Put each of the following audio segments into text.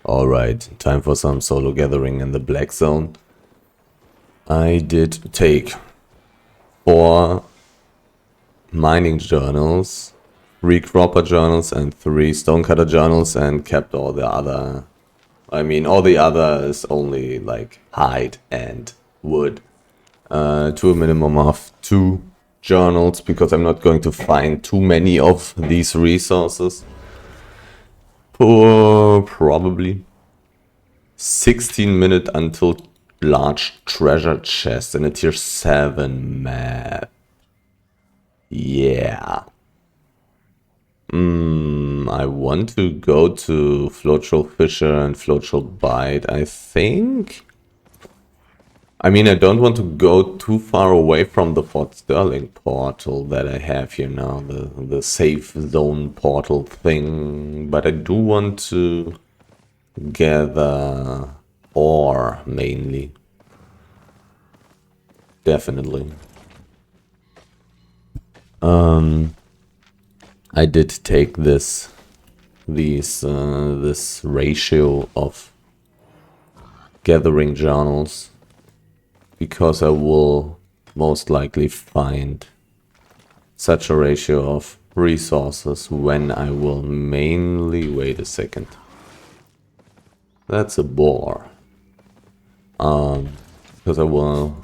Alright, time for some solo gathering in the black zone. I did take 4 mining journals, 3 cropper journals and 3 stonecutter journals, and kept all the other... all the other is only like hide and wood. To a minimum of 2 journals, because I'm not going to find too many of these resources. Probably 16 minutes until large treasure chest in a tier 7 map. Yeah. I want to go to Floatral Fisher and Floatral Bite, I think. I don't want to go too far away from the Fort Sterling portal that I have here now, the safe zone portal thing, but I do want to gather ore mainly. Definitely. I did take this ratio of gathering journals because I will most likely find such a ratio of resources when I will mainly... Wait a second. That's a boar. Because I will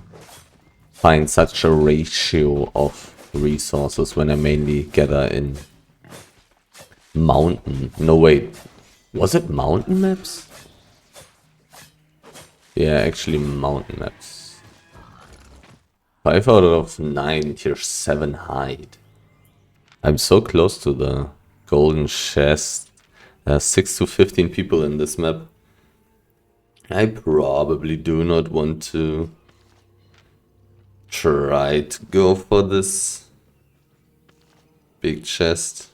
find such a ratio of resources when I mainly gather in mountain. No, wait. Was it mountain maps? Yeah, actually mountain maps. 5 out of 9 tier 7 hide. I'm so close to the golden chest. There are 6 to 15 people in this map. I probably do not want to try to go for this big chest.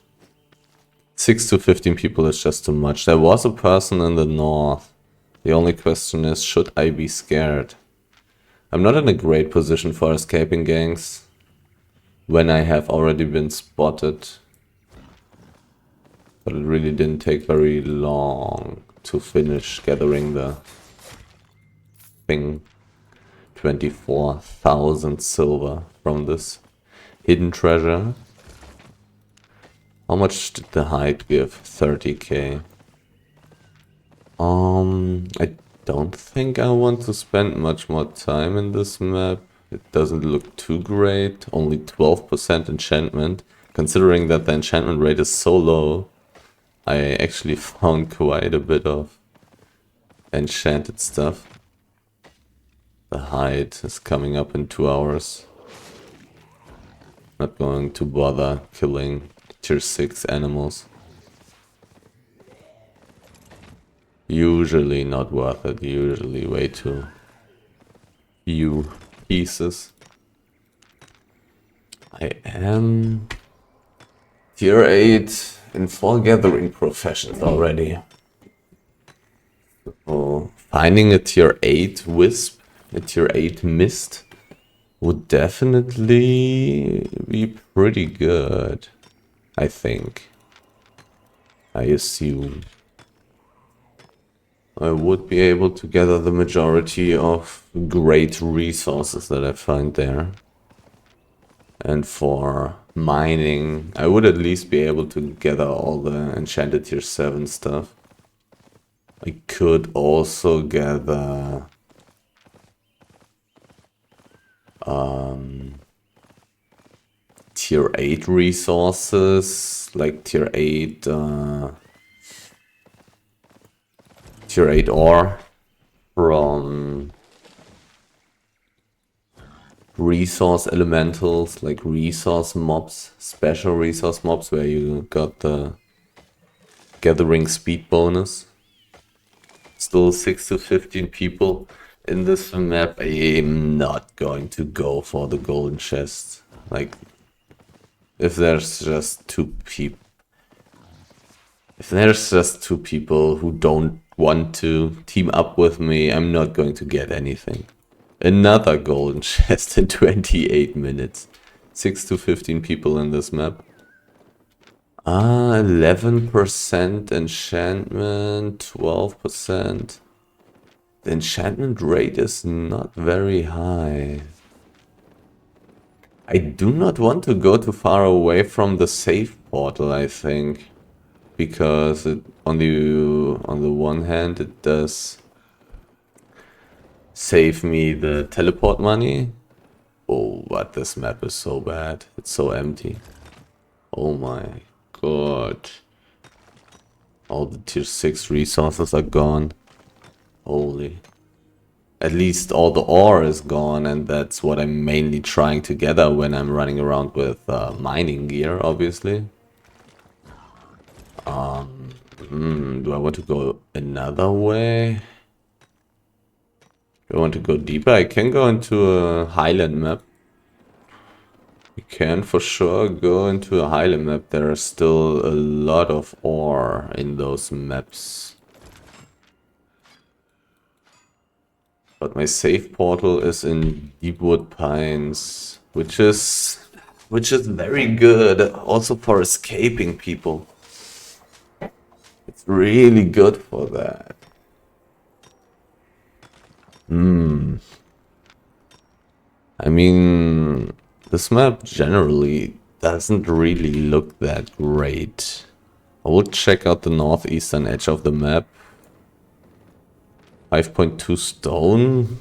6 to 15 people is just too much. There was a person in the north. The only question is, should I be scared? I'm not in a great position for escaping gangs when I have already been spotted. But it really didn't take very long to finish gathering the thing. 24,000 silver from this hidden treasure. How much did the hide give? 30k. I don't think I want to spend much more time in this map. It doesn't look too great. Only 12% enchantment. Considering that the enchantment rate is so low, I actually found quite a bit of enchanted stuff. The hide is coming up in 2 hours. Not going to bother killing tier 6 animals. Usually not worth it, usually way too few pieces. I am tier 8 in 4 gathering professions already. So finding a tier 8 wisp, a tier 8 mist would definitely be pretty good, I think. I assume I would be able to gather the majority of great resources that I find there. And for mining, I would at least be able to gather all the enchanted tier 7 stuff. I could also gather tier 8 resources, like tier 8 ore from resource elementals, like resource mobs, special resource mobs where you got the gathering speed bonus. Still 6 to 15 people in this map. I'm not going to go for the golden chest. Like, if there's just 2 people, who don't want to team up with me, I'm not going to get anything. Another golden chest in 28 minutes. 6 to 15 people in this map. 11% enchantment, 12%. The enchantment rate is not very high. I do not want to go too far away from the save portal, I think. Because on the one hand it does save me the teleport money. Oh, but this map is so bad. It's so empty. Oh my god. All the tier 6 resources are gone. Holy. At least all the ore is gone, and that's what I'm mainly trying to gather when I'm running around with mining gear, obviously. Do I want to go another way? Do I want to go deeper? I can go into a highland map. You can for sure go into a highland map. There are still a lot of ore in those maps. But my save portal is in Deepwood Pines, which is very good also for escaping people. It's really good for that. I mean, this map generally doesn't really look that great. I will check out the northeastern edge of the map. 5.2 stone?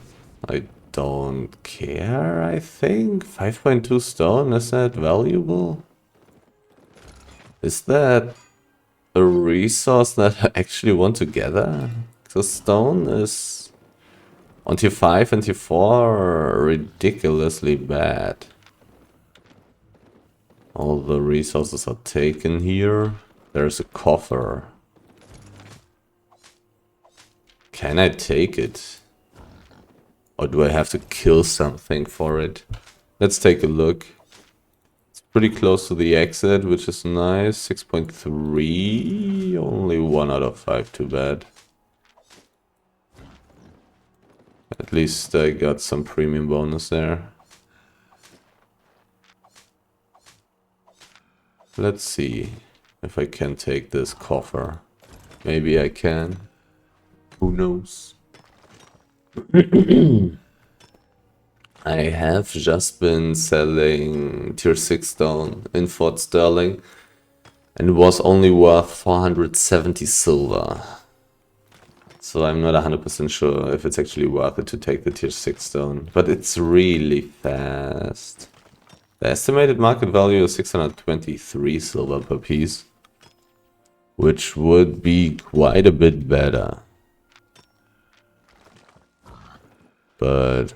I don't care, I think. 5.2 stone, is that valuable? Is that a resource that I actually want to gather? The stone is on tier 5 and tier 4 ridiculously bad. All the resources are taken here. There's a coffer. Can I take it? Or do I have to kill something for it? Let's take a look. It's pretty close to the exit, which is nice. 6.3. Only 1 out of 5. Too bad. At least I got some premium bonus there. Let's see if I can take this coffer. Maybe I can. Who knows? I have just been selling tier 6 stone in Fort Sterling, and it was only worth 470 silver. So I'm not 100% sure if it's actually worth it to take the tier 6 stone, but it's really fast. The estimated market value is 623 silver per piece, which would be quite a bit better. But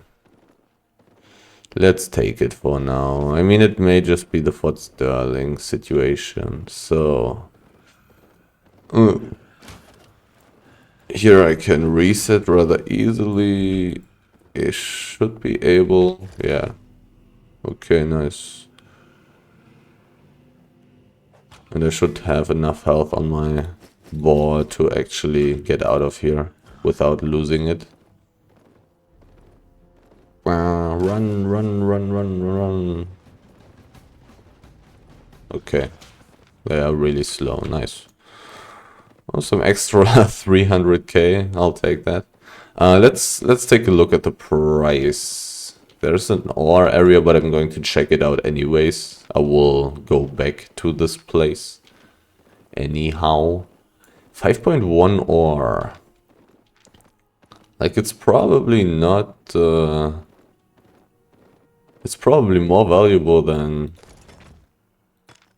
let's take it for now. I mean, it may just be the Fort Sterling situation, so here I can reset rather easily. It should be able, yeah. Okay, nice. And I should have enough health on my board to actually get out of here without losing it. Run, run, run, run, run. Okay. They are really slow. Nice. Oh, some extra 300k. I'll take that. Let's take a look at the price. There's an ore area, but I'm going to check it out anyways. I will go back to this place. Anyhow. 5.1 ore. Like, it's probably not... it's probably more valuable than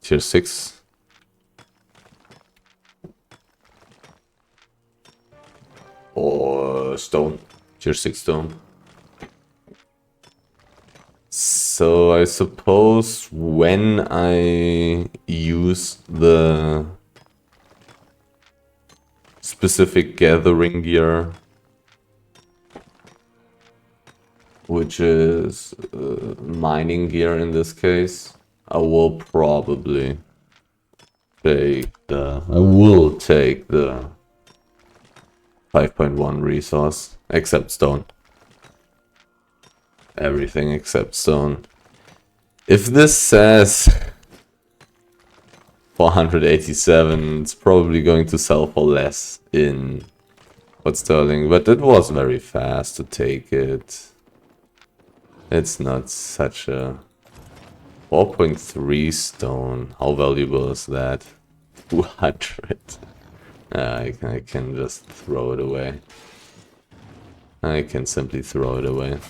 tier 6. Or stone. Tier 6 stone. So I suppose when I use the specific gathering gear, which is mining gear in this case, I will probably take the 5.1 resource, except stone. Everything except stone. If this says 487. It's probably going to sell for less in what sterling, but it was very fast to take it. It's not such a 4.3 stone. How valuable is that? 200. I can just throw it away. I can simply throw it away.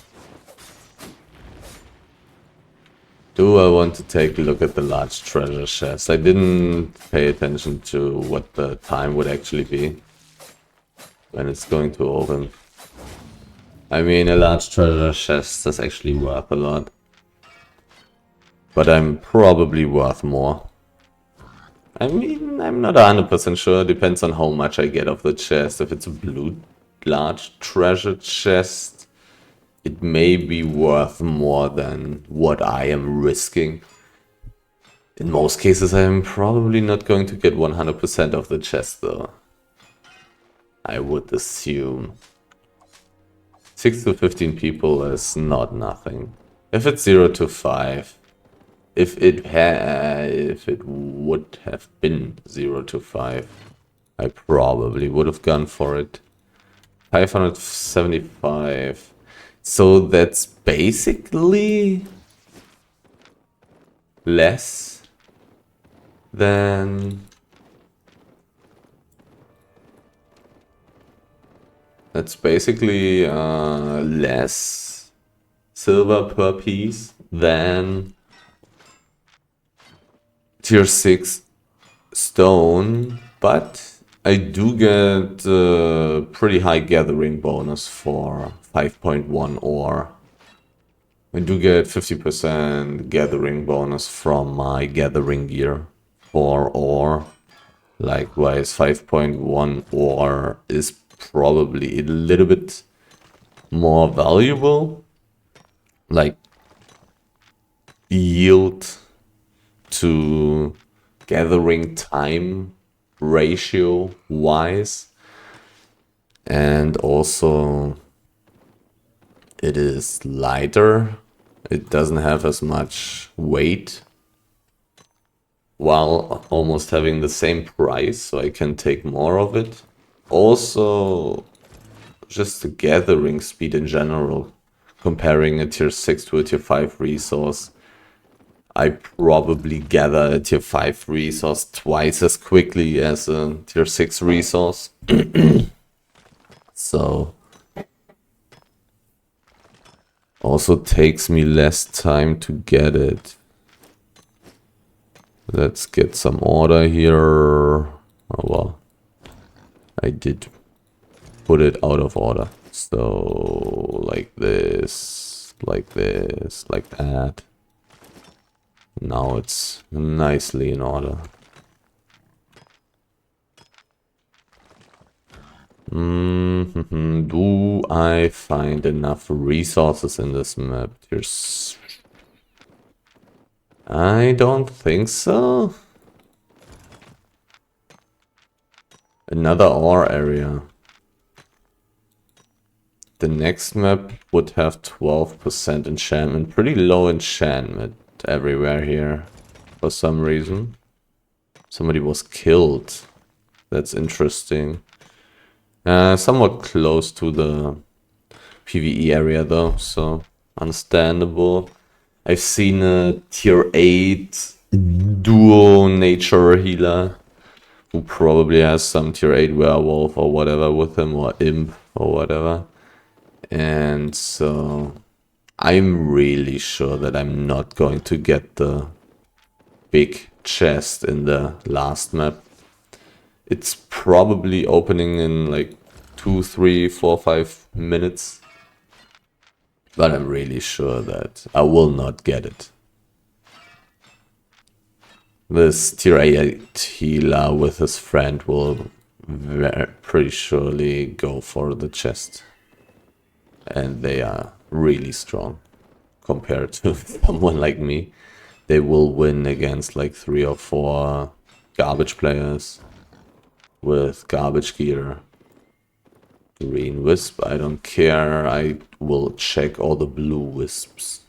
Do I want to take a look at the large treasure chest? I didn't pay attention to what the time would actually be when it's going to open. I mean, a large treasure chest is actually worth a lot. But I'm probably worth more. I mean, I'm not 100% sure. Depends on how much I get of the chest. If it's a blue large treasure chest, it may be worth more than what I am risking. In most cases, I'm probably not going to get 100% of the chest, though. I would assume. 6 to 15 people is not nothing. If it's 0 to 5, if it would have been 0 to 5, I probably would have gone for it. 575. So that's basically less than... That's basically less silver per piece than tier 6 stone, but I do get a pretty high gathering bonus for 5.1 ore. I do get 50% gathering bonus from my gathering gear for ore. Likewise, 5.1 ore is probably a little bit more valuable. Like yield to gathering time ratio wise, and also it is lighter. It doesn't have as much weight while almost having the same price, so I can take more of it. Also, just the gathering speed in general, comparing a tier 6 to a tier 5 resource. I probably gather a tier 5 resource twice as quickly as a tier 6 resource. So also takes me less time to get it. Let's get some order here. Oh well, I did put it out of order. So like this, like this, like that. Now it's nicely in order. Do I find enough resources in this map? I don't think so. Another ore area. The next map would have 12% enchantment. Pretty low enchantment everywhere here for some reason. Somebody was killed. That's interesting. Somewhat close to the PvE area though, so understandable. I've seen a tier 8 duo nature healer who probably has some tier 8 werewolf or whatever with him, or imp or whatever. And so I'm really sure that I'm not going to get the big chest in the last map. It's probably opening in like 2, 3, 4, 5 minutes. But I'm really sure that I will not get it. This tier 8 healer with his friend will pretty surely go for the chest. And they are really strong compared to someone like me. They will win against like 3 or 4 garbage players with garbage gear. Green wisp, I don't care. I will check all the blue wisps.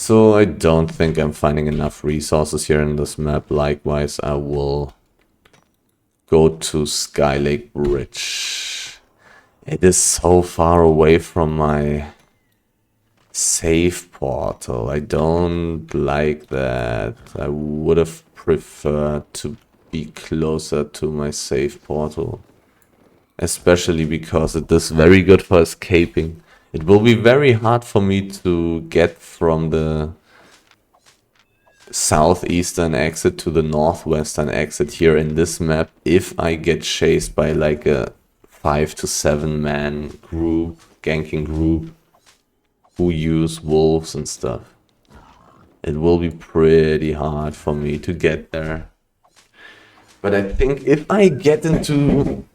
So I don't think I'm finding enough resources here in this map. Likewise, I will go to Skylake Bridge. It is so far away from my save portal. I don't like that. I would have preferred to be closer to my save portal. Especially because it is very good for escaping. It will be very hard for me to get from the southeastern exit to the northwestern exit here in this map if I get chased by like a 5 to 7 man group, ganking group, who use wolves and stuff. It will be pretty hard for me to get there. But I think if I get into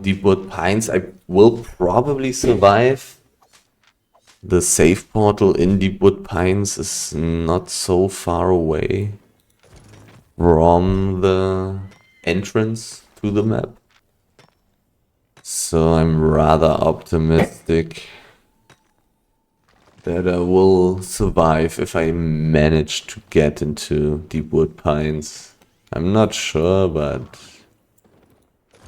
Deepwood Pines, I will probably survive. The save portal in Deepwood Pines is not so far away from the entrance to the map. So I'm rather optimistic that I will survive if I manage to get into Deepwood Pines. I'm not sure, but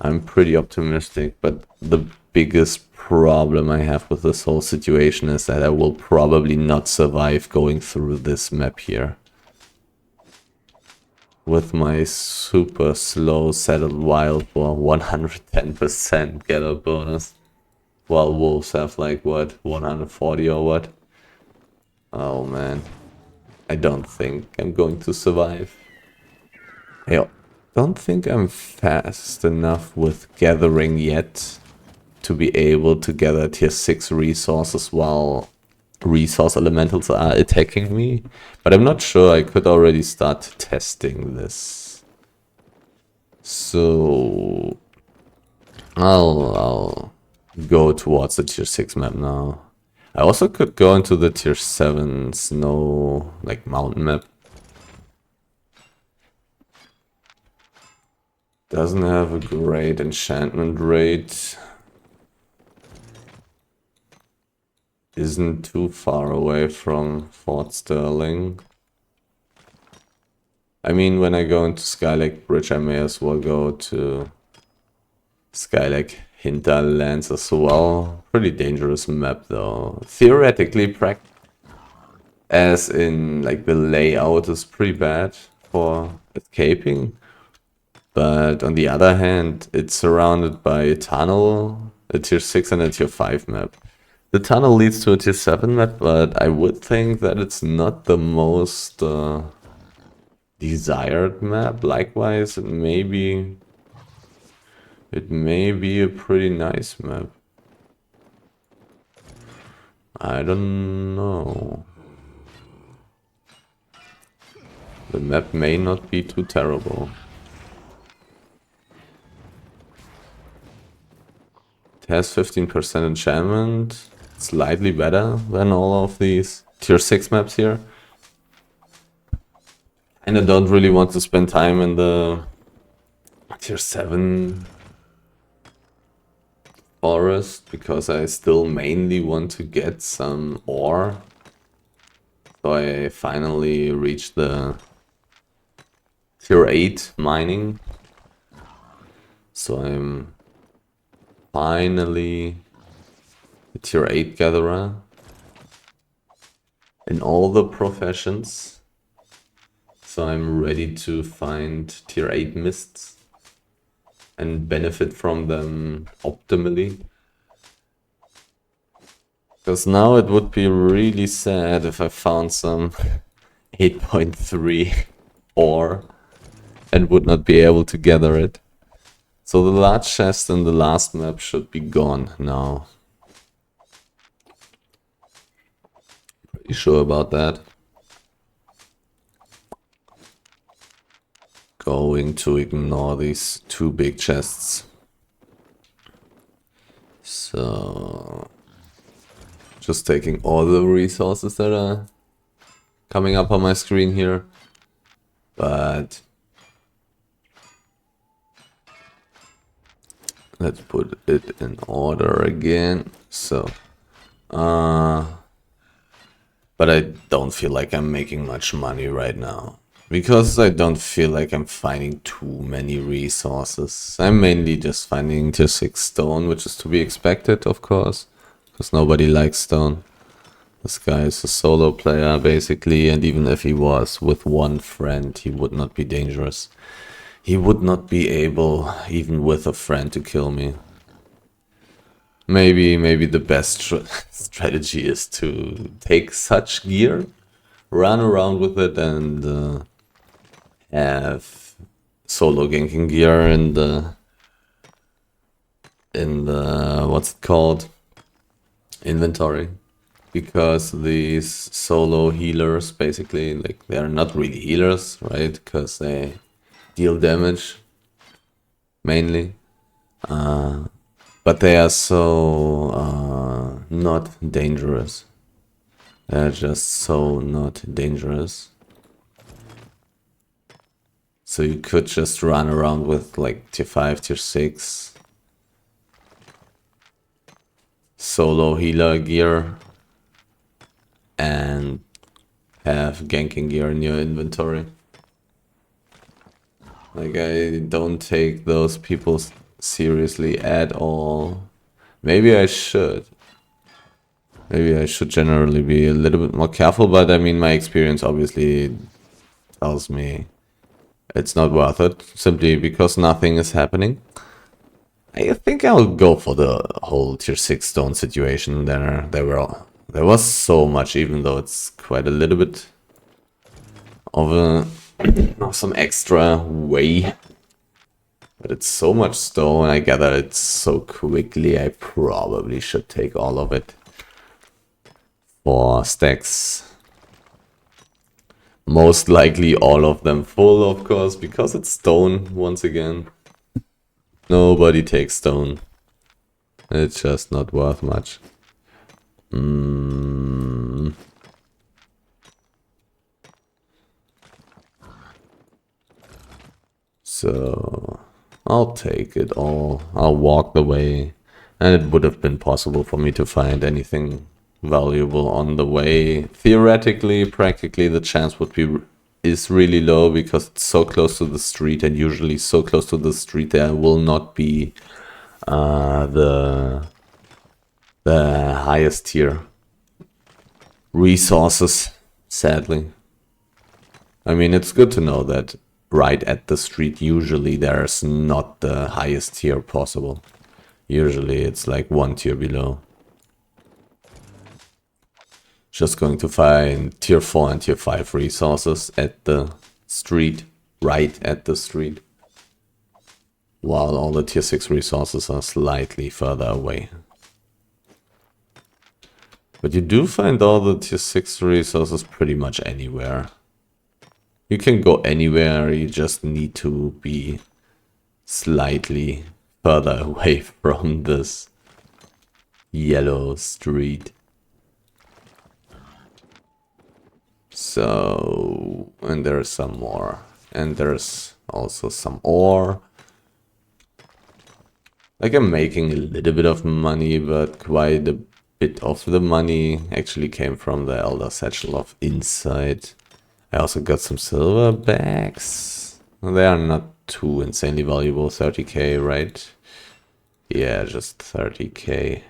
I'm pretty optimistic. But the biggest problem I have with this whole situation is that I will probably not survive going through this map here. With my super slow settled wild for 110% get up bonus. While wolves have like what, 140 or what? Oh man, I don't think I'm going to survive. I don't think I'm fast enough with gathering yet to be able to gather tier 6 resources while resource elementals are attacking me. But I'm not sure, I could already start testing this. So I'll go towards the tier 6 map now. I also could go into the tier 7 snow, like mountain map. Doesn't have a great enchantment rate. Isn't too far away from Fort Sterling. I mean, when I go into Skylake Bridge, I may as well go to Skylake Hinterlands as well. Pretty dangerous map though. Theoretically, as in like the layout is pretty bad for escaping. But on the other hand, it's surrounded by a tunnel, a tier 6 and a tier 5 map. The tunnel leads to a tier 7 map, but I would think that it's not the most desired map. Likewise, it may be a pretty nice map. I don't know. The map may not be too terrible. It has 15% enchantment. Slightly better than all of these tier 6 maps here. And I don't really want to spend time in the tier 7 forest because I still mainly want to get some ore. So I finally reached the tier 8 mining. So I'm finally a tier 8 gatherer in all the professions. So I'm ready to find tier 8 mists and benefit from them optimally. Because now it would be really sad if I found some 8.3 ore and would not be able to gather it. So the large chest in the last map should be gone now. Pretty sure about that. Going to ignore these 2 big chests. So just taking all the resources that are coming up on my screen here. But let's put it in order again. So But I don't feel like I'm making much money right now. Because I don't feel like I'm finding too many resources. I'm mainly just finding tier 6 stone, which is to be expected, of course. Because nobody likes stone. This guy is a solo player, basically, and even if he was with one friend, he would not be dangerous. He would not be able, even with a friend, to kill me. Maybe the best strategy is to take such gear, run around with it, and have solo ganking gear in the what's it called, inventory. Because these solo healers, basically, like, they're not really healers, right? Because they deal damage mainly. But they are so not dangerous. They're just so not dangerous. So you could just run around with like tier 5, tier 6 solo healer gear and have ganking gear in your inventory. Like, I don't take those people seriously at all. Maybe I should. Maybe I should generally be a little bit more careful, but I mean, my experience obviously tells me it's not worth it, simply because nothing is happening. I think I'll go for the whole tier 6 stone situation. There was so much, even though it's quite a little bit of some extra way. But it's so much stone, I gather it so quickly, I probably should take all of it. 4 stacks. Most likely all of them full, of course, because it's stone, once again. Nobody takes stone. It's just not worth much. So I'll take it all. I'll walk the way. And it would have been possible for me to find anything valuable on the way. Theoretically, practically, the chance is really low because it's so close to the street, and usually so close to the street there will not be the highest tier resources, sadly. I mean, it's good to know that right at the street usually there's not the highest tier possible. Usually it's like 1 tier below. Just going to find tier 4 and tier 5 resources at the street, right at the street. While all the tier 6 resources are slightly further away. But you do find all the tier 6 resources pretty much anywhere. You can go anywhere, you just need to be slightly further away from this yellow street. So, and there's some more. And there's also some ore. Like, I'm making a little bit of money, but quite a bit of the money actually came from the Elder Satchel of Insight. I also got some silver bags. They are not too insanely valuable, 30k, right? Yeah, just 30k.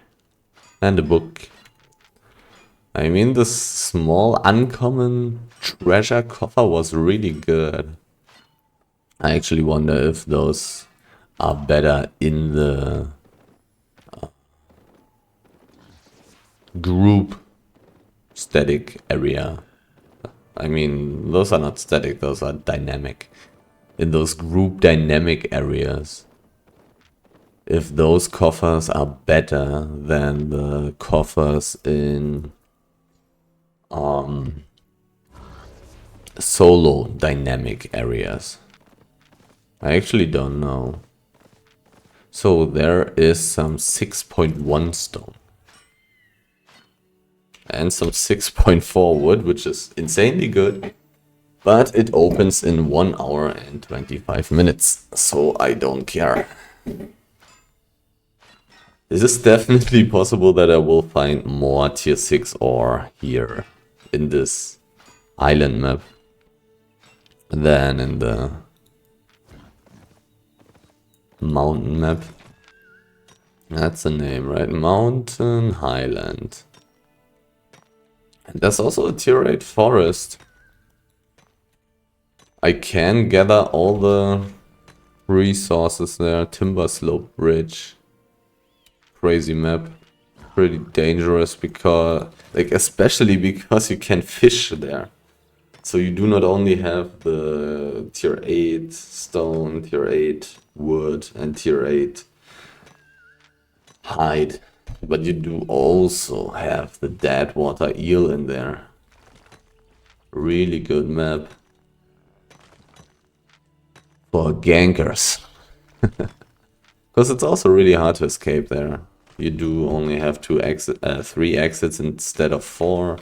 And a book. I mean, this small uncommon treasure coffer was really good. I actually wonder if those are better in the group static area. I mean, those are not static, those are dynamic. In those group dynamic areas, if those coffers are better than the coffers in solo dynamic areas. I actually don't know. So there is some 6.1 stone. And some 6.4 wood, which is insanely good. But it opens in 1 hour and 25 minutes, so I don't care. It is definitely possible that I will find more tier 6 ore here in this island map than in the mountain map. That's the name, right? Mountain Highland. And there's also a tier 8 forest. I can gather all the resources there. Timber Slope Bridge. Crazy map. Pretty dangerous because, like, especially because you can fish there. So you do not only have the tier 8 stone, tier 8 wood, and tier 8 hide, but you do also have the dead water eel in there. Really good map for gankers. Because it's also really hard to escape there. You do only have 3 exits instead of 4.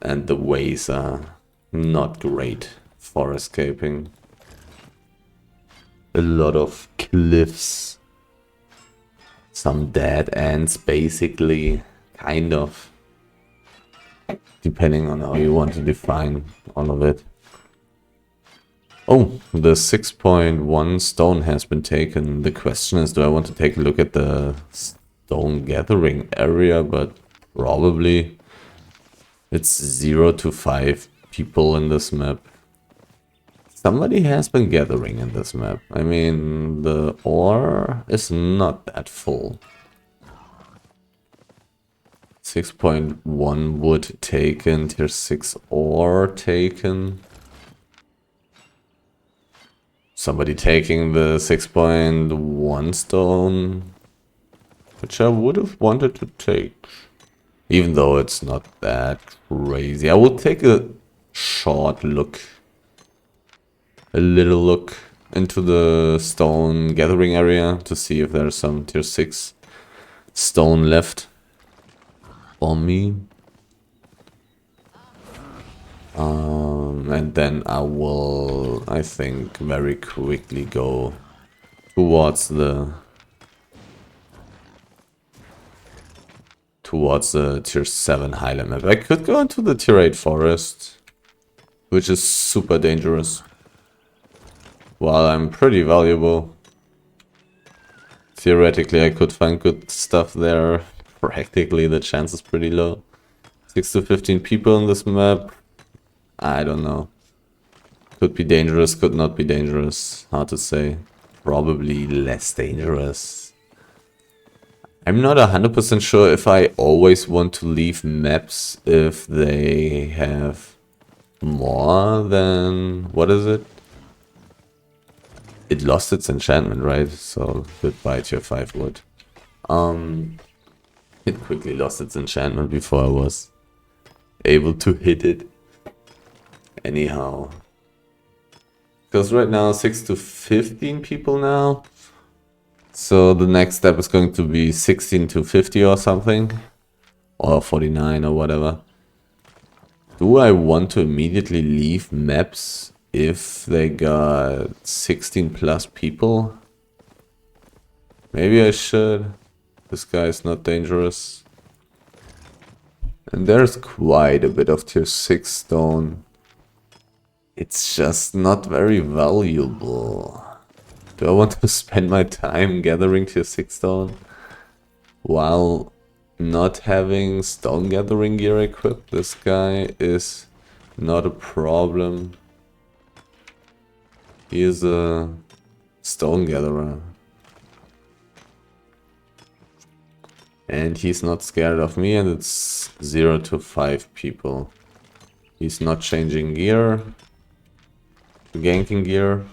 And the ways are not great for escaping. A lot of cliffs. Some dead ends, basically. Kind of. Depending on how you want to define all of it. Oh, the 6.1 stone has been taken. The question is, do I want to take a look at the stone gathering area? But probably it's 0 to 5 people in this map. Somebody has been gathering in this map. I mean, the ore is not that full. 6.1 wood taken, tier 6 ore taken. Somebody taking the 6.1 stone, which I would have wanted to take. Even though it's not that crazy. I will take a short look. A little look into the stone gathering area to see if there's some tier 6 stone left for me. And then I will, I think, very quickly go towards the tier 7 highland map. I could go into the tier 8 forest, which is super dangerous. While I'm pretty valuable. Theoretically, I could find good stuff there. Practically, the chance is pretty low. 6 to 15 people on this map. I don't know. Could be dangerous, could not be dangerous. Hard to say. Probably less dangerous. I'm not 100% sure if I always want to leave maps if they have more than... what is it? It lost its enchantment, right? So goodbye tier 5 wood. It quickly lost its enchantment before I was able to hit it. Anyhow. Because right now 6 to 15 people now. So the next step is going to be 16 to 50 or something. Or 49 or whatever. Do I want to immediately leave maps if they got 16 plus people? Maybe I should. This guy is not dangerous. And there's quite a bit of tier 6 stone. It's just not very valuable. Do I want to spend my time gathering tier 6 stone while not having stone gathering gear equipped? This guy is not a problem. He is a stone gatherer. And he's not scared of me, and it's 0 to 5 people. He's not changing gear. Ganking gear.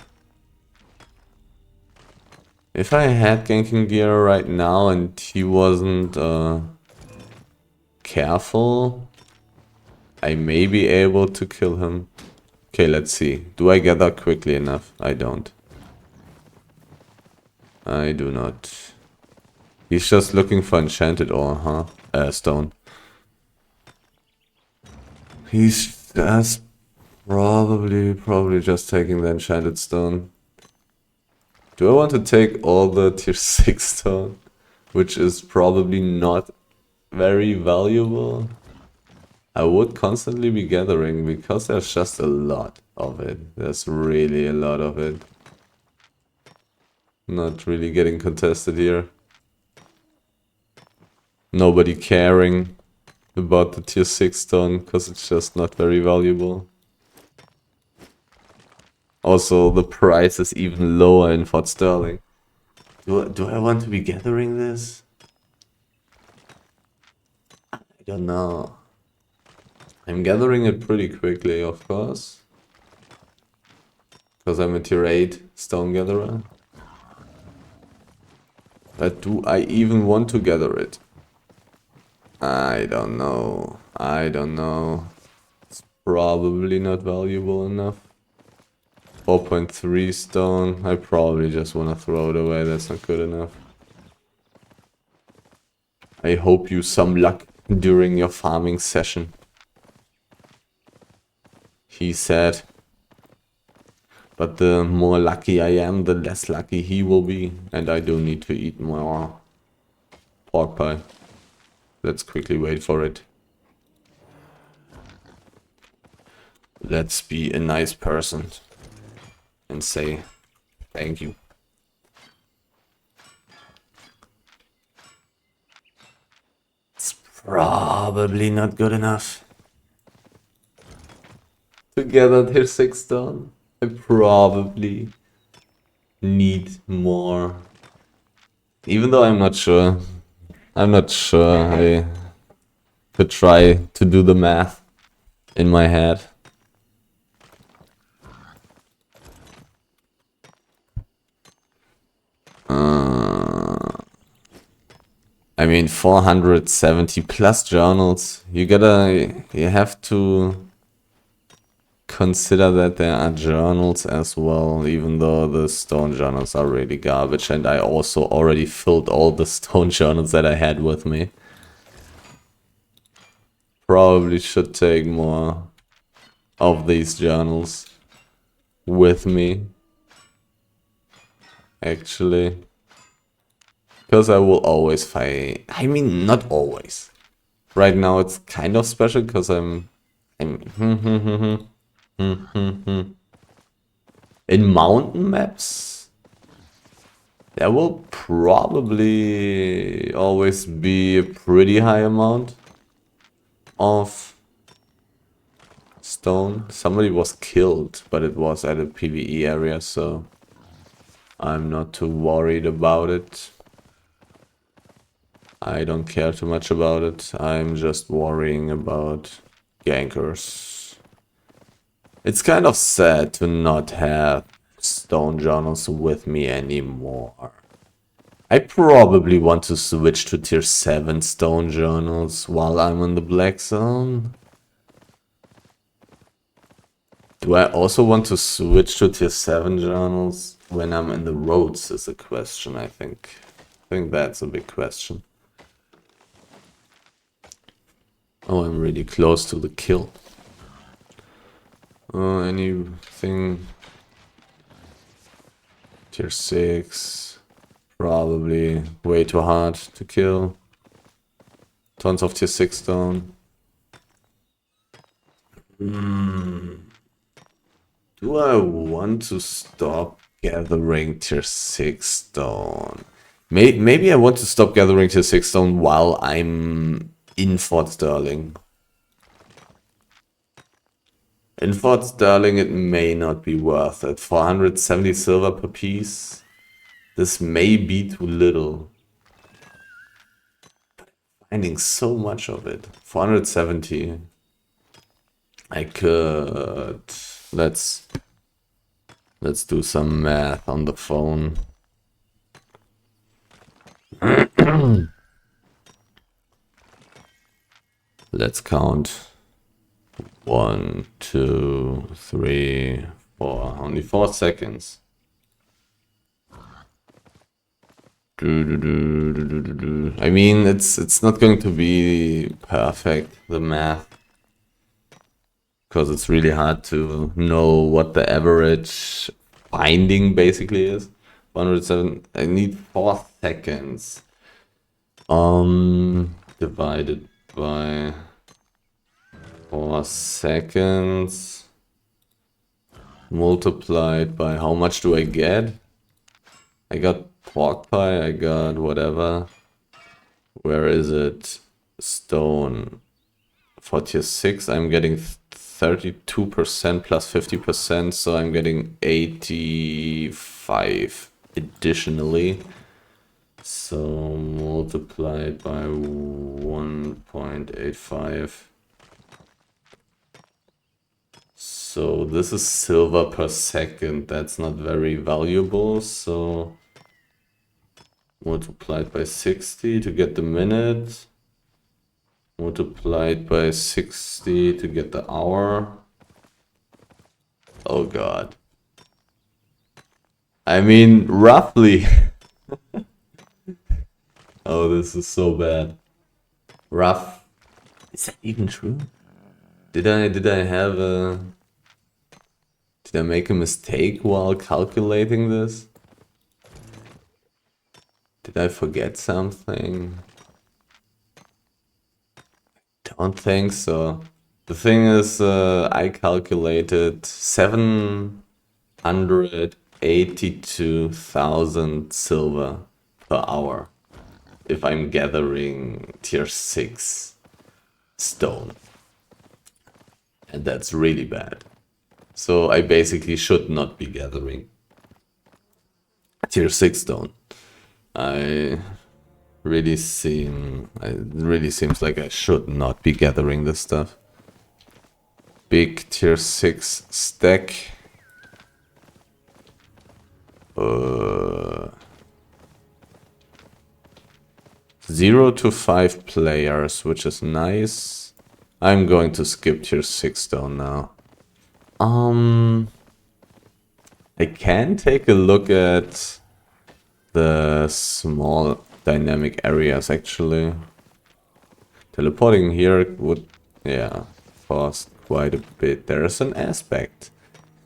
If I had ganking gear right now and he wasn't careful, I may be able to kill him. Okay, let's see. Do I gather quickly enough? I don't. I do not. He's just looking for enchanted ore, huh? Stone. He's just probably just taking the enchanted stone. Do I want to take all the tier 6 stone? Which is probably not very valuable, I would constantly be gathering because there's just a lot of it. There's really a lot of it. Not really getting contested here. Nobody caring about the tier 6 stone because it's just not very valuable. Also, the price is even lower in Fort Sterling. Do I want to be gathering this? I don't know. I'm gathering it pretty quickly, of course. Because I'm a tier 8 stone gatherer. But do I even want to gather it? I don't know. I don't know. It's probably not valuable enough. 4.3 stone. I probably just want to throw it away. That's not good enough. I hope you some luck during your farming session. He said. But the more lucky I am, the less lucky he will be. And I do need to eat more pork pie. Let's quickly wait for it. Let's be a nice person and say thank you. It's probably not good enough. To gather tier 6 stone, I probably need more. Even though I'm not sure. I'm not sure. I could try to do the math in my head. I mean, 470 plus journals. You have to consider that there are journals as well, even though the stone journals are really garbage. And I also already filled all the stone journals that I had with me. Probably should take more of these journals with me. Actually. Because I will always fight. I mean, not always. Right now it's kind of special because I'm in mountain maps. There will probably always be a pretty high amount of stone. Somebody was killed, but it was at a PvE area, so I'm not too worried about it. I don't care too much about it. I'm just worrying about gankers. It's kind of sad to not have stone journals with me anymore. I probably want to switch to tier 7 stone journals while I'm in the black zone. Do I also want to switch to tier 7 journals when I'm in the roads is a question, I think. I think that's a big question. Oh, I'm really close to the kill. Oh, anything? Tier 6. Probably way too hard to kill. Tons of tier 6 stone. Do I want to stop gathering tier 6 stone? Maybe I want to stop gathering tier 6 stone while I'm in Fort Sterling. In Fort Sterling it may not be worth it. 470 silver per piece. This may be too little. But I'm finding so much of it. 470. I could... Let's do some math on the phone. Let's count. 1, 2, 3, 4. Only 4 seconds. I mean, it's not going to be perfect, the math. Because it's really hard to know what the average binding basically is. 107. I need 4 seconds. divided by 4 seconds multiplied by how much do I get? I got pork pie, I got whatever. Where is it? Stone. For tier 6 I'm getting 32% plus 50%, so I'm getting 85 additionally. So multiplied by 1.85. So this is silver per second. That's not very valuable. So multiplied by 60 to get the minute. Multiplied by 60 to get the hour. Oh god. I mean, roughly. Oh, this is so bad. Rough. Is that even true? Did I have a... Did I make a mistake while calculating this? Did I forget something? Don't think so. The thing is, I calculated 782,000 silver per hour if I'm gathering tier 6 stone. And that's really bad. So I basically should not be gathering tier 6 stone. It really seems like I should not be gathering this stuff. Big tier 6 stack. 0 to 5 players, which is nice. I'm going to skip tier 6 stone now. I can take a look at the small dynamic areas actually. Teleporting here would, yeah, cost quite a bit. There's an aspect.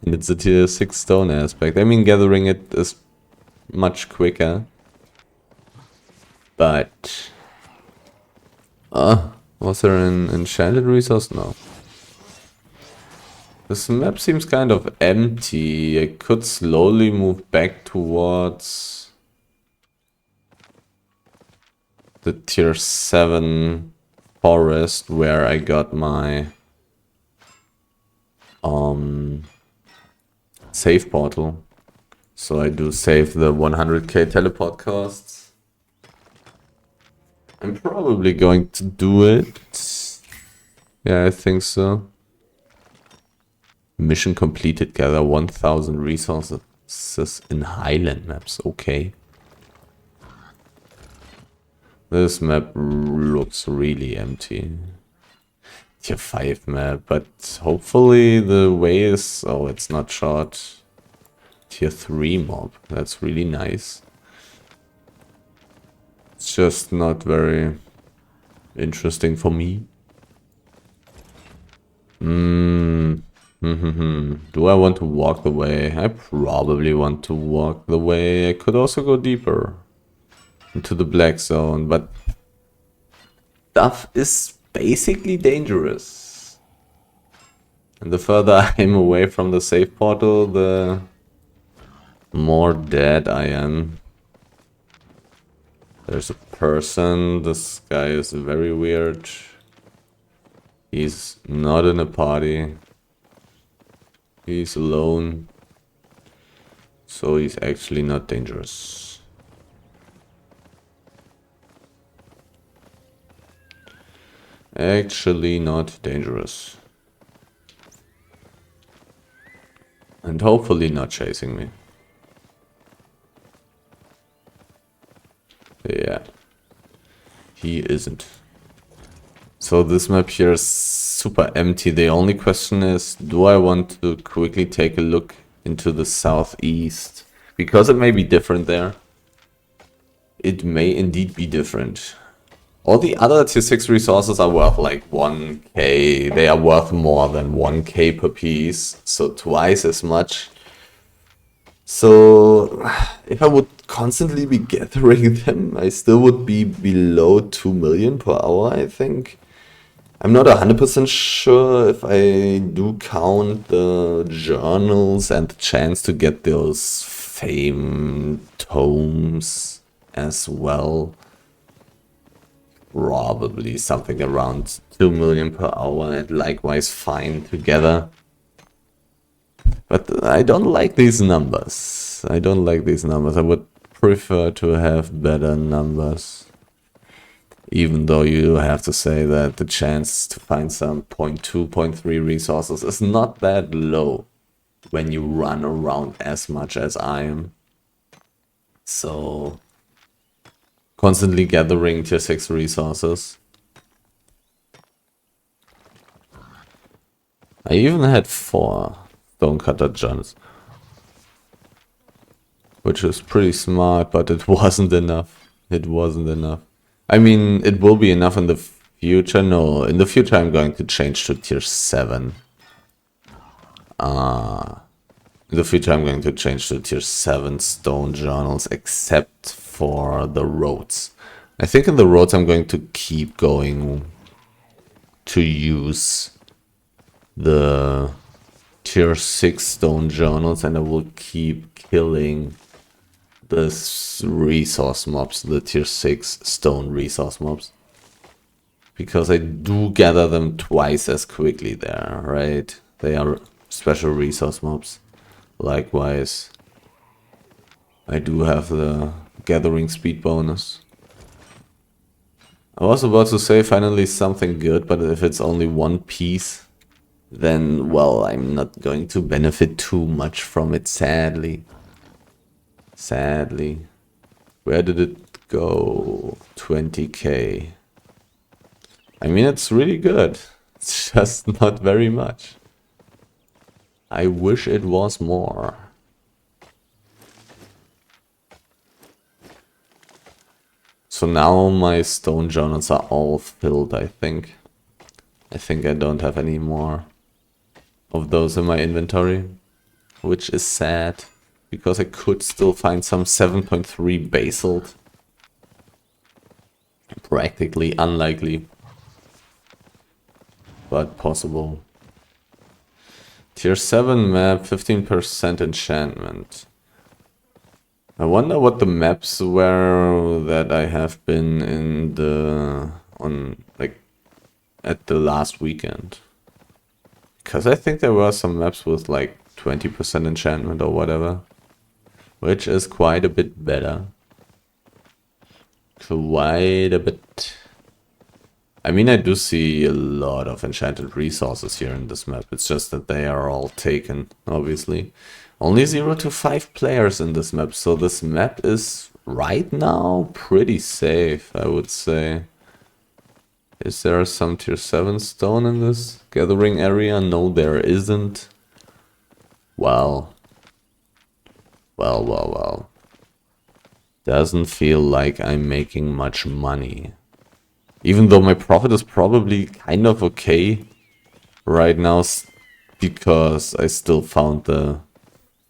And it's a tier 6 stone aspect. I mean, gathering it is much quicker. But... was there an enchanted resource? No. This map seems kind of empty. I could slowly move back towards the tier 7 forest where I got my save portal. So I do save the 100k teleport costs. I'm probably going to do it. Yeah, I think so. Mission completed. Gather 1000 resources in Highland maps. Okay. This map looks really empty. Tier 5 map, but hopefully the way is... Oh, it's not short. Tier 3 mob. That's really nice. It's just not very interesting for me. Do I want to walk the way? I probably want to walk the way. I could also go deeper into the black zone, but stuff is basically dangerous. And the further I'm away from the save portal, the more dead I am. There's a person. This guy is very weird. He's not in a party. He's alone. So he's actually not dangerous. Actually not dangerous. And hopefully not chasing me. Yeah. He isn't. So this map here is super empty. The only question is, do I want to quickly take a look into the southeast? Because it may be different there. It may indeed be different. All the other tier 6 resources are worth like 1k. They are worth more than 1k per piece. So twice as much. So, if I would constantly be gathering them, I still would be below 2 million per hour, I think. I'm not 100% sure if I do count the journals and the chance to get those fame tomes as well. Probably something around 2 million per hour and likewise fine together. But I don't like these numbers. I don't like these numbers. I would prefer to have better numbers. Even though you have to say that the chance to find some 0.2, 0.3 resources is not that low when you run around as much as I am. So, constantly gathering tier 6 resources. I even had 4 stonecutter gems, which is pretty smart, but it wasn't enough. It wasn't enough. I mean, it will be enough in the future. No, in the future I'm going to change to tier 7. In the future I'm going to change to tier 7 stone journals, except for the roads. I think in the roads I'm going to keep going to use the tier 6 stone journals, and I will keep killing the resource mobs, the tier 6 stone resource mobs. Because I do gather them twice as quickly there, right? They are special resource mobs. Likewise, I do have the gathering speed bonus. I was about to say finally something good, but if it's only one piece, then, well, I'm not going to benefit too much from it, sadly. Sadly. Where did it go? 20k. I mean, it's really good. It's just not very much. I wish it was more. So now my stone journals are all filled, I think. I think I don't have any more of those in my inventory, which is sad, because I could still find some 7.3 basalt. Practically unlikely, but possible. Tier 7 map, 15% enchantment. I wonder what the maps were that I have been in at the last weekend. Because I think there were some maps with like 20% enchantment or whatever, which is quite a bit better. Quite a bit. I mean, I do see a lot of enchanted resources here in this map. It's just that they are all taken, obviously. Only 0 to 5 players in this map, so this map is right now pretty safe, I would say. Is there some tier 7 stone in this gathering area? No, there isn't. Well. Well. Doesn't feel like I'm making much money. Even though my profit is probably kind of okay right now, because I still found the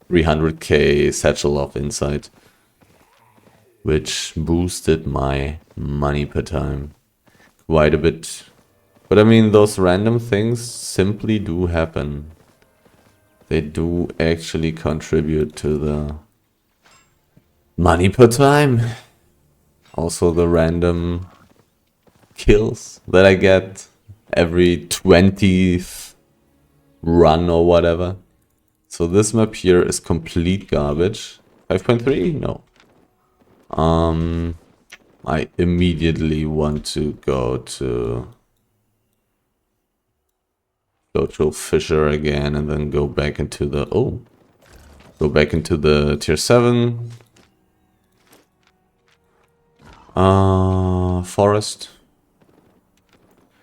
300k satchel of insight, which boosted my money per time quite a bit. But I mean, those random things simply do happen. They do actually contribute to the money per time. Also the random kills that I get every 20th run or whatever. So this map here is complete garbage. 5.3? No. I immediately want to go to Fisher again and then go back into the tier 7 forest.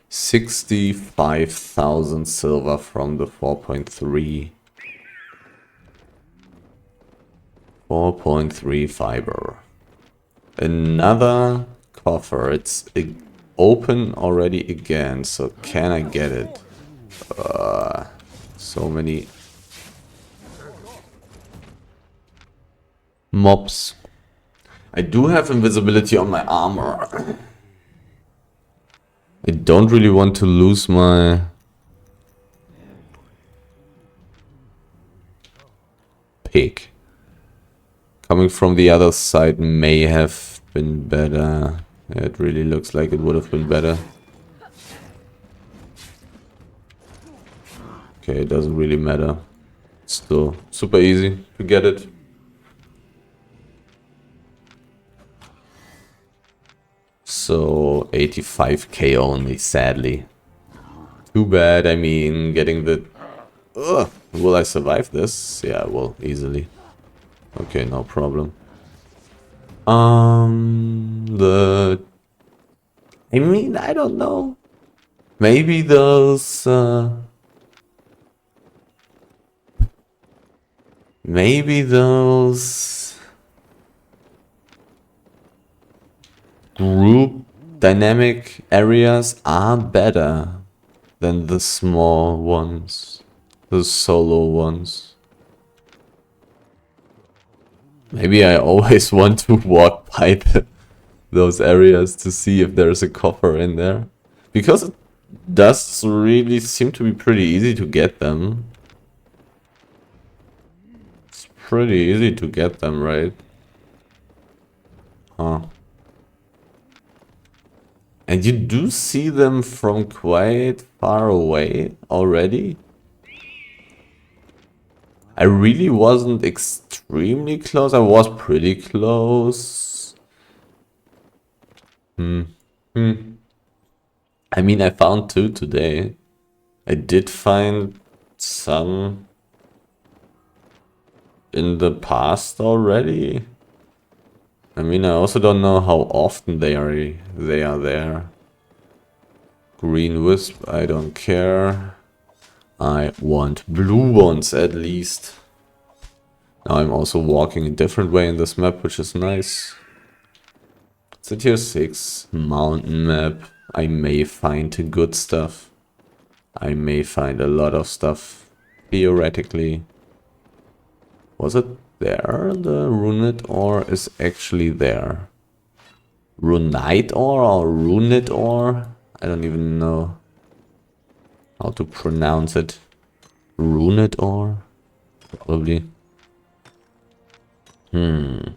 65,000 silver from the 4.3 fiber. Another coffer. It's open already again, so can I get it? So many. mobs. I do have invisibility on my armor. I don't really want to lose my... pick. Coming from the other side may have been better. Yeah, it really looks like it would have been better. Okay, it doesn't really matter. Still super easy to get it. So 85k only, sadly. Too bad. I mean, getting the... Ugh, will I survive this? Yeah, I will, easily. Okay, no problem. I mean, I don't know. Maybe those... maybe those... group dynamic areas are better than the small ones. The solo ones. Maybe I always want to walk by those areas to see if there's a coffer in there. Because it does really seem to be pretty easy to get them. It's pretty easy to get them, right? Huh. And you do see them from quite far away already. I really wasn't extremely close. I was pretty close. I mean, I found 2 today. I did find some in the past already. I mean, I also don't know how often they are there. Green wisp, I don't care. I want blue ones at least. Now I'm also walking a different way in this map, which is nice. It's a tier 6 mountain map. I may find good stuff. I may find a lot of stuff, theoretically. Was it there? The runed ore is actually there. Runite ore or runed ore? I don't even know how to pronounce it. Runed ore? Probably. And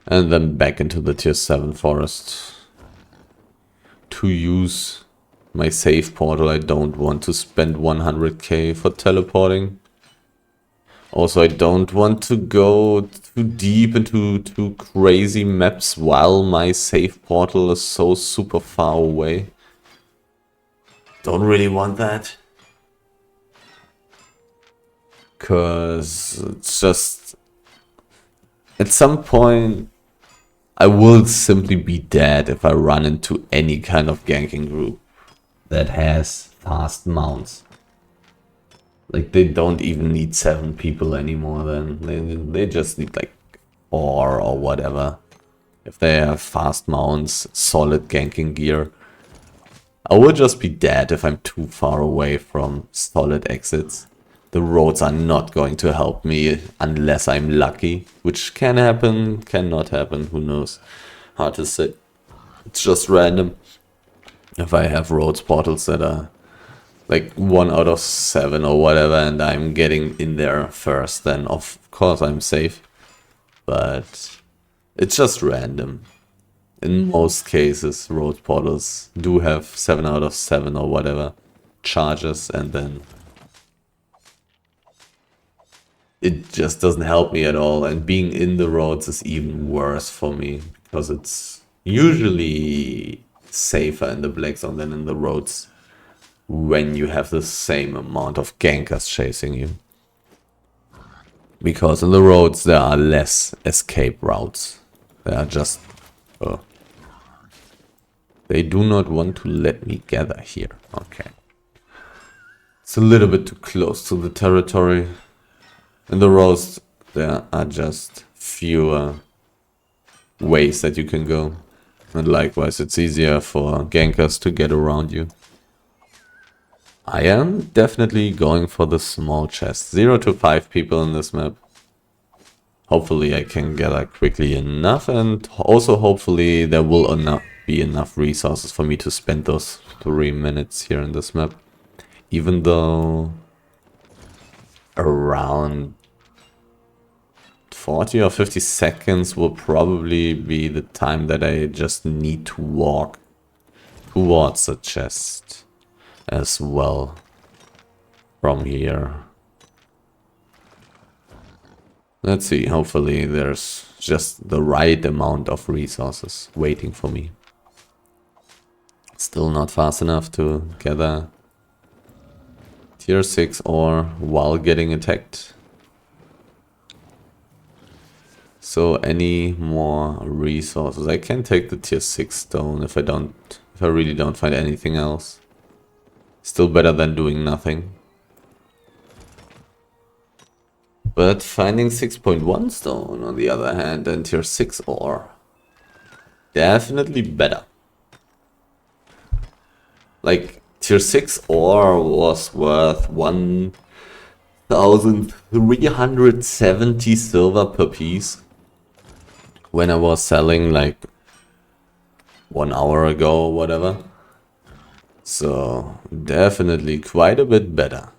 then back into the tier 7 forest. To use my save portal, I don't want to spend 100k for teleporting. Also, I don't want to go too deep into too crazy maps while my save portal is so super far away. Don't really want that. Cause it's just... at some point, I will simply be dead if I run into any kind of ganking group that has fast mounts. Like, they don't even need 7 people anymore then. They just need like 4 or whatever. If they have fast mounts, solid ganking gear. I will just be dead if I'm too far away from solid exits. The roads are not going to help me unless I'm lucky. Which can happen, cannot happen, who knows. Hard to say. It's just random. If I have roads portals that are like 1 out of 7 or whatever, and I'm getting in there first, then of course I'm safe. But it's just random. In most cases, road portals do have 7 out of 7 or whatever charges, and then it just doesn't help me at all. And being in the roads is even worse for me, because it's usually safer in the black zone than in the roads when you have the same amount of gankers chasing you. Because in the roads there are less escape routes. They are just... they do not want to let me gather here. Okay. It's a little bit too close to the territory. In the roads there are just fewer ways that you can go. And likewise it's easier for gankers to get around you. I am definitely going for the small chest. 0 to 5 people in this map. Hopefully I can gather quickly enough, and also hopefully there will be enough resources for me to spend those 3 minutes here in this map. Even though around 40 or 50 seconds will probably be the time that I just need to walk towards the chest as well from here. Let's see, hopefully there's just the right amount of resources waiting for me. Still not fast enough to gather tier 6 ore while getting attacked. So any more resources? I can take the tier 6 stone if I really don't find anything else. Still better than doing nothing. But finding 6.1 stone on the other hand and tier 6 ore, definitely better. Like tier 6 ore was worth 1,370 silver per piece when I was selling like 1 hour ago or whatever. So definitely quite a bit better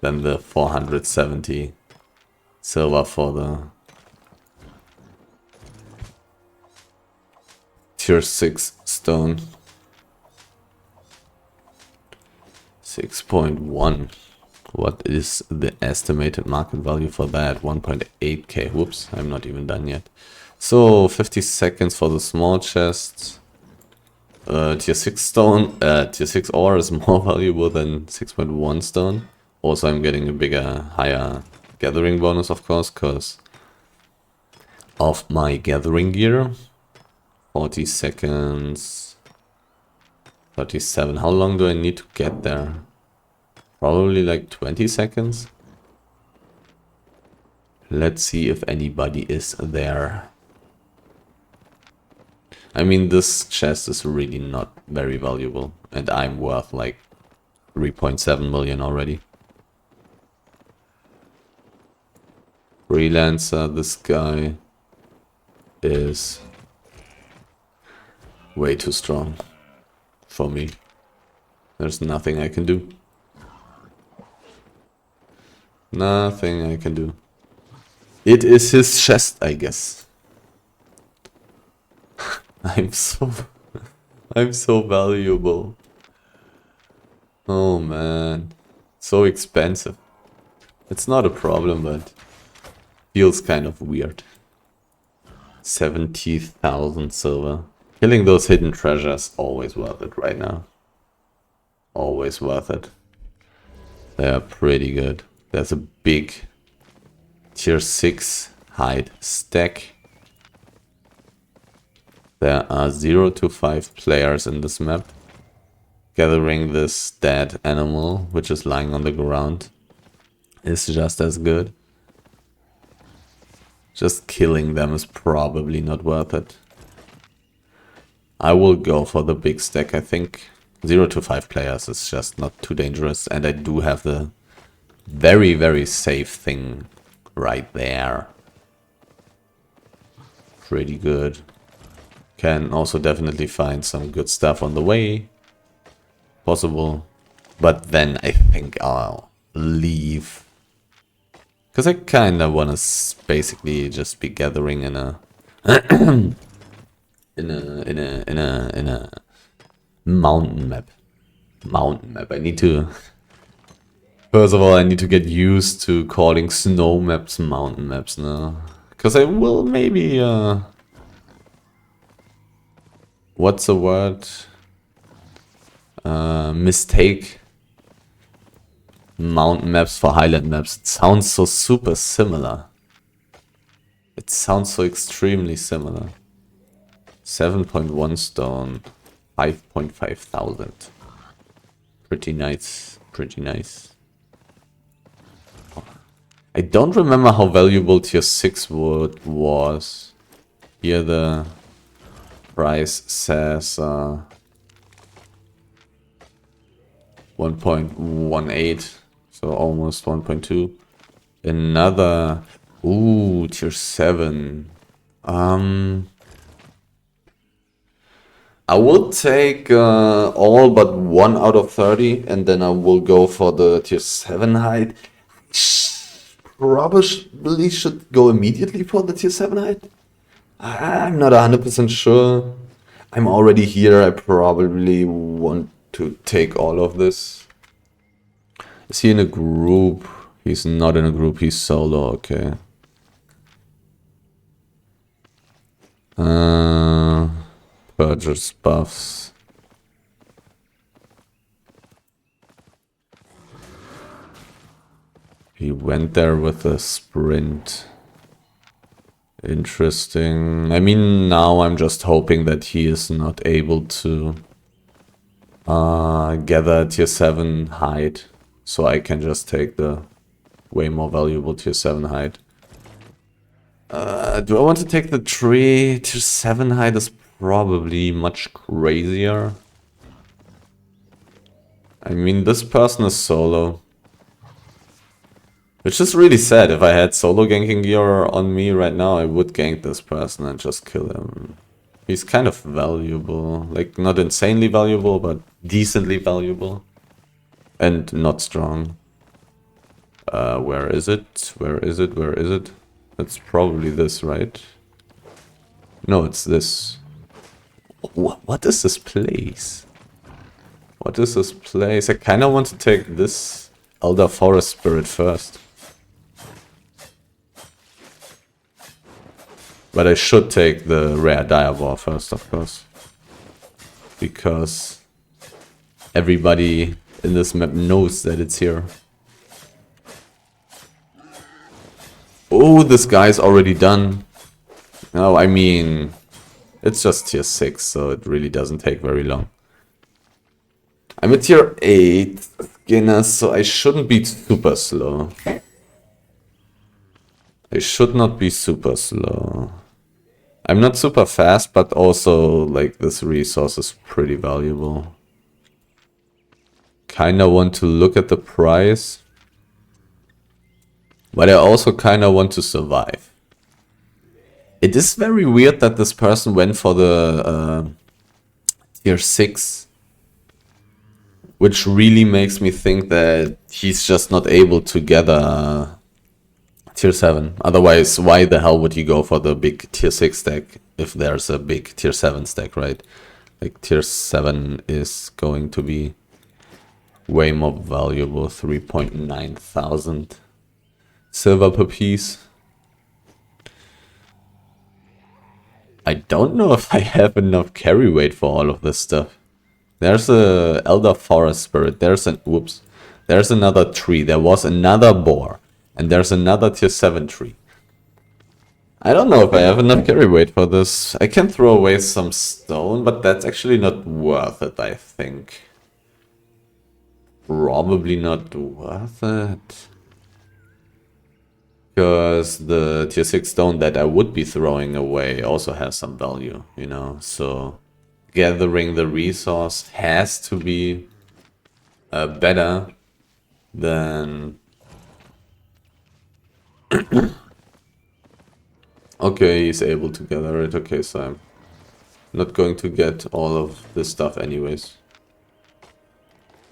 than the 470 silver for the tier 6 stone. 6.1. What is the estimated market value for that? 1.8k. Whoops, I'm not even done yet. So 50 seconds for the small chest. Tier 6 stone, tier 6 ore is more valuable than 6.1 stone. Also, I'm getting a bigger, higher gathering bonus, of course, because of my gathering gear. 40 seconds. 37. How long do I need to get there? Probably like 20 seconds. Let's see if anybody is there. I mean, this chest is really not very valuable, and I'm worth like 3.7 million already. Freelancer, this guy is way too strong for me. There's nothing I can do. Nothing I can do. It is his chest, I guess. I'm so valuable. Oh man, so expensive. It's not a problem, but feels kind of weird. 70,000 silver. Killing those hidden treasures, always worth it right now. Always worth it. They are pretty good. There's a big tier 6 hide stack. There are 0 to 5 players in this map. Gathering this dead animal, which is lying on the ground, is just as good. Just killing them is probably not worth it. I will go for the big stack, I think. 0 to 5 players is just not too dangerous, and I do have the very, very safe thing right there. Pretty good. Can also definitely find some good stuff on the way. Possible. But then I think I'll leave. Because I kind of want to basically just be gathering in a... in a mountain map. I need to... First of all, I need to get used to calling snow maps mountain maps now. Because I will maybe... what's the word? Mistake mountain maps for highland maps. It sounds so super similar. It sounds so extremely similar. 7.1 stone. 5.5 thousand. Pretty nice. Pretty nice. I don't remember how valuable tier 6 wood was. Here the price says 1.18, so almost 1.2. Another Ooh, tier 7. I will take all but 1 out of 30, and then I will go for the tier 7 height. Probably should go immediately for the tier 7 height. I'm not 100% sure. I'm already here. I probably want to take all of this. Is he in a group? He's not in a group. He's solo. Okay. Purchase buffs. He went there with a sprint. Interesting. I mean, now I'm just hoping that he is not able to gather tier 7 hide. So I can just take the way more valuable tier 7 hide. Do I want to take the tree? Tier 7 hide is probably much crazier. I mean, this person is solo. Which is really sad. If I had solo ganking gear on me right now, I would gank this person and just kill him. He's kind of valuable. Like, not insanely valuable, but decently valuable. And not strong. Where is it? Where is it? Where is it? It's probably this, right? No, it's this. What is this place? What is this place? I kind of want to take this Elder Forest Spirit first. But I should take the rare Direwolf first, of course. Because everybody in this map knows that it's here. Oh, this guy's already done. No, I mean, it's just tier 6, so it really doesn't take very long. I'm a tier 8 Skinner, so I shouldn't be super slow. I should not be super slow. I'm not super fast, but also, like, this resource is pretty valuable. Kinda want to look at the price. But I also kinda want to survive. It is very weird that this person went for the tier 6. Which really makes me think that he's just not able to gather tier 7. Otherwise, why the hell would he go for the big tier 6 stack if there's a big tier 7 stack, right? Like, tier 7 is going to be way more valuable. 3.9 thousand silver per piece. I don't know if I have enough carry weight for all of this stuff. There's a Elder Forest Spirit. There's another tree. There was another boar. And there's another tier 7 tree. I don't know if I have enough carry weight for this. I can throw away some stone, but that's actually not worth it, I think. Probably not worth it. Because the tier 6 stone that I would be throwing away also has some value, you know, so gathering the resource has to be better than... Okay, he's able to gather it. Okay, so I'm not going to get all of this stuff anyways.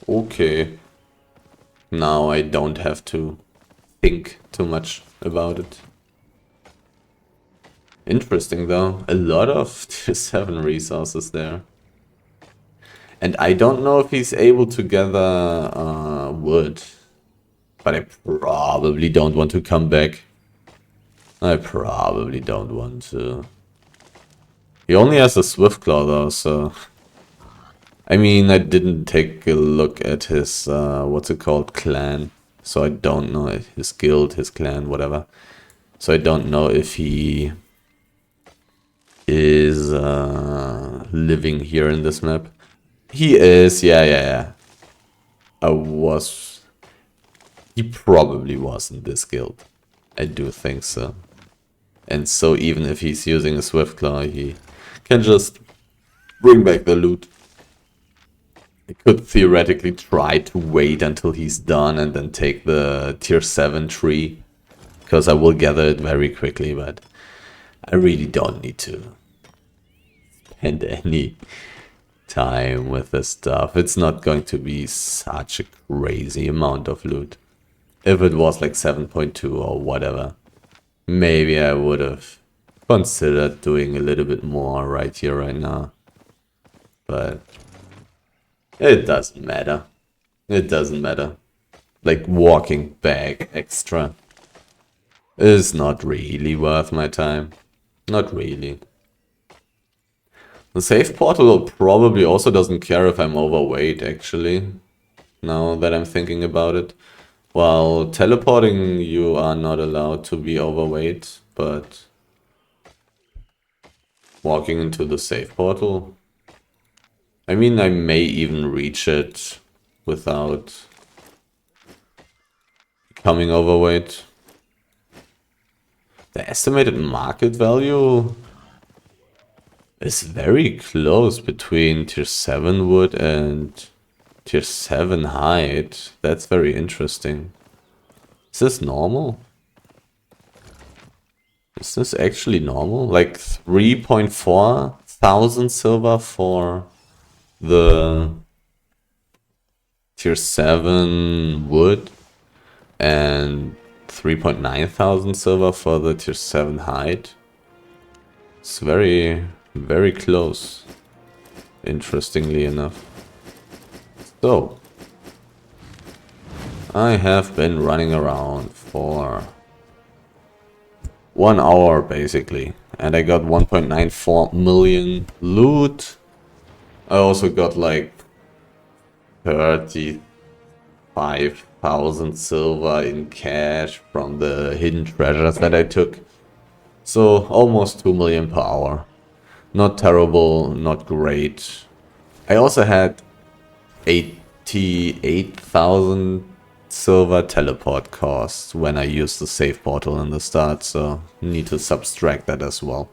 Okay. Now I don't have to think too much about it. Interesting though, a lot of tier 7 resources there. And I don't know if he's able to gather wood. But I probably don't want to come back. I probably don't want to. He only has a Swiftclaw though, so... I mean, I didn't take a look at his, what's it called, clan. So I don't know, his guild, his clan, whatever. So I don't know if he is living here in this map. He is, yeah. He probably was in this guild. I do think so. And so even if he's using a Swiftclaw, he can just bring back the loot. I could theoretically try to wait until he's done and then take the tier 7 tree. because I will gather it very quickly, but I really don't need to spend any time with this stuff. It's not going to be such a crazy amount of loot. If it was like 7.2 or whatever, maybe I would have considered doing a little bit more right here, right now. But it doesn't matter. It doesn't matter. Like walking back extra is not really worth my time. Not really. The save portal probably also doesn't care if I'm overweight, actually. Now that I'm thinking about it. While teleporting, you are not allowed to be overweight, but walking into the save portal, I mean, I may even reach it without becoming overweight. The estimated market value is very close between tier 7 wood and tier 7 hide. That's very interesting. Is this normal? Is this actually normal? Like 3.4 thousand silver for the tier 7 wood and 3.9 thousand silver for the tier 7 hide. It's very, very close, interestingly enough. So, I have been running around for 1 hour basically, and I got 1.94 million loot. I also got like 35,000 silver in cash from the hidden treasures that I took. So almost 2 million per hour. Not terrible, not great. I also had 88,000 silver teleport costs when I used the save portal in the start, so need to subtract that as well.